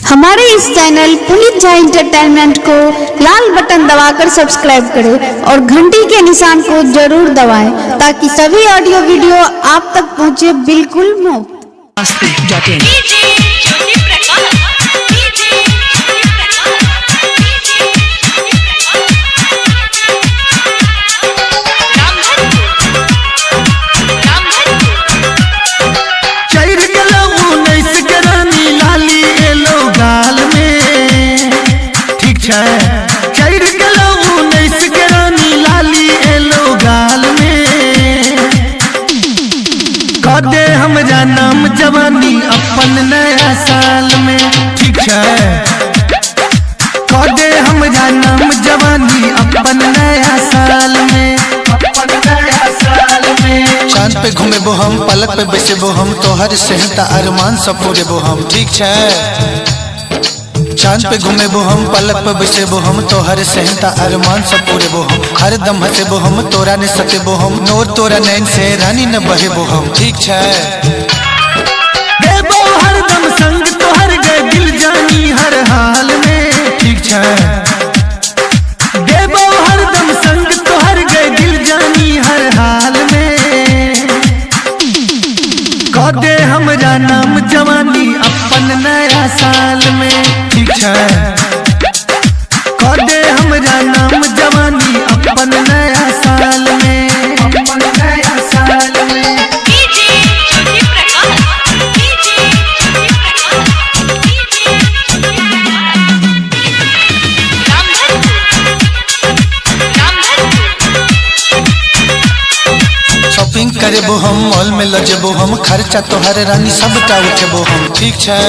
हमारे इस channel Puneet Jha entertainment को लाल button दबाकर सब्सक्राइब करें और घंटी के निशान को जरूर दबाएं ताकि सभी ऑडियो वीडियो आप तक पहुंचे बिल्कुल मुफ्त। दे हमरा नाम जवानी अपन नया साल में, ठीक है। दे हमरा नाम जवानी अपन नया साल में, अपन नया साल में। चांद पे घूमे बो हम, पलक पे बैसे बो हम, तोहर सेहता अरमान सब पूरे बो हम, ठीक है। चांद पे घूमे बो हम, पलक पे बैसे बो हम, तोहर सेहता अरमान सब पूरे बो हम। हर दम हंसे बो हम, तोरा ने सते बो हम, नोर तोरा नैन से रानी न बहे बो हम, ठीक है। देबो हर दम संग तोहर गए दिल जानी हर हाल में, ठीक है। देबो हर दम संग तोहर गए दिल जानी हर हाल में। दे हमरा नाम जवानी अपन नया साल में, ठीक है। दे हमरा नाम जवानी अपन नया साल में, अपन नया साल में। शॉपिंग करे बो हम, मॉल में लजेबो हम, खर्चा तोहर रानी सबटा उठेबो हम, ठीक है।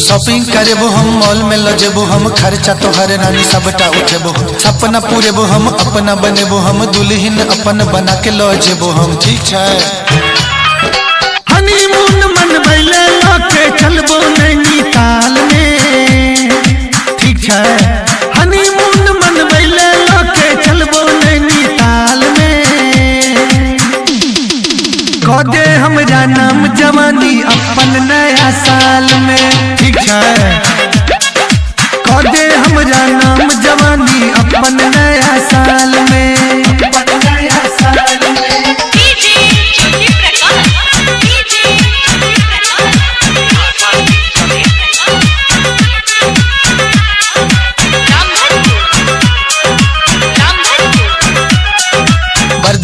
शॉपिंग करे बो हम, मॉल में लजेबो हम, खर्चा तोहर रानी सबटा उठेबो हम। सपना पूरे बो हम, अपना बनेबो हम, दुल्हन अपन बना के लजेबो हम, ठीक है। हनीमून मनबैले लौटे चलबो नैनीताल में, ठीक है। हनीमून मनबैले लौटे चलबो नैनीताल में। दे हमरा नाम जवानी अपन नया साल में, ठीक है। दे हमरा नाम जवानी अपन नया साल में, अपन नया साल में।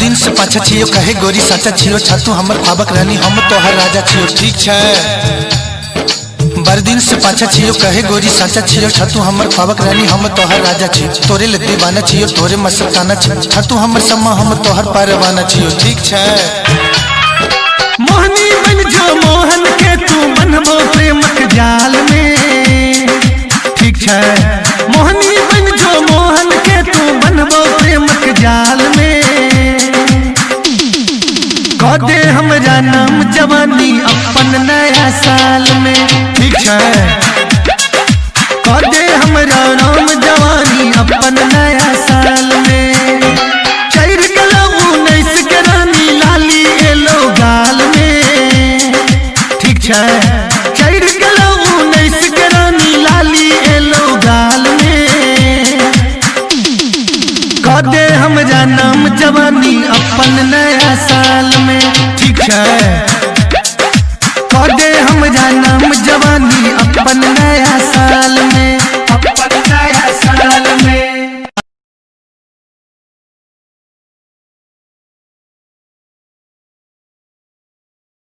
दिन से पाछा छियो कहे गोरी साचा छियो, छतु हमर ख्वाबक रानी हम तोहर राजा छियो, ठीक है। बरदिन से पाछा छियो कहे गोरी साचा छियो, छतु हमर ख्वाबक रानी हम तोहर राजा छियो। तोरे ले दीवाना छियो, तोरे मस्ताना छियो, छतु हमर सम्मा हम तोहर परवाना छियो, ठीक है। मोहनी बन जो मोहन के तू बनबो प्रेमक जाल में, ठीक है। मोहनी बन जो मोहन के तू बनबो प्रेमक जाल में। दे हमरा नाम जवानी अपन नया साल में, ठीक है।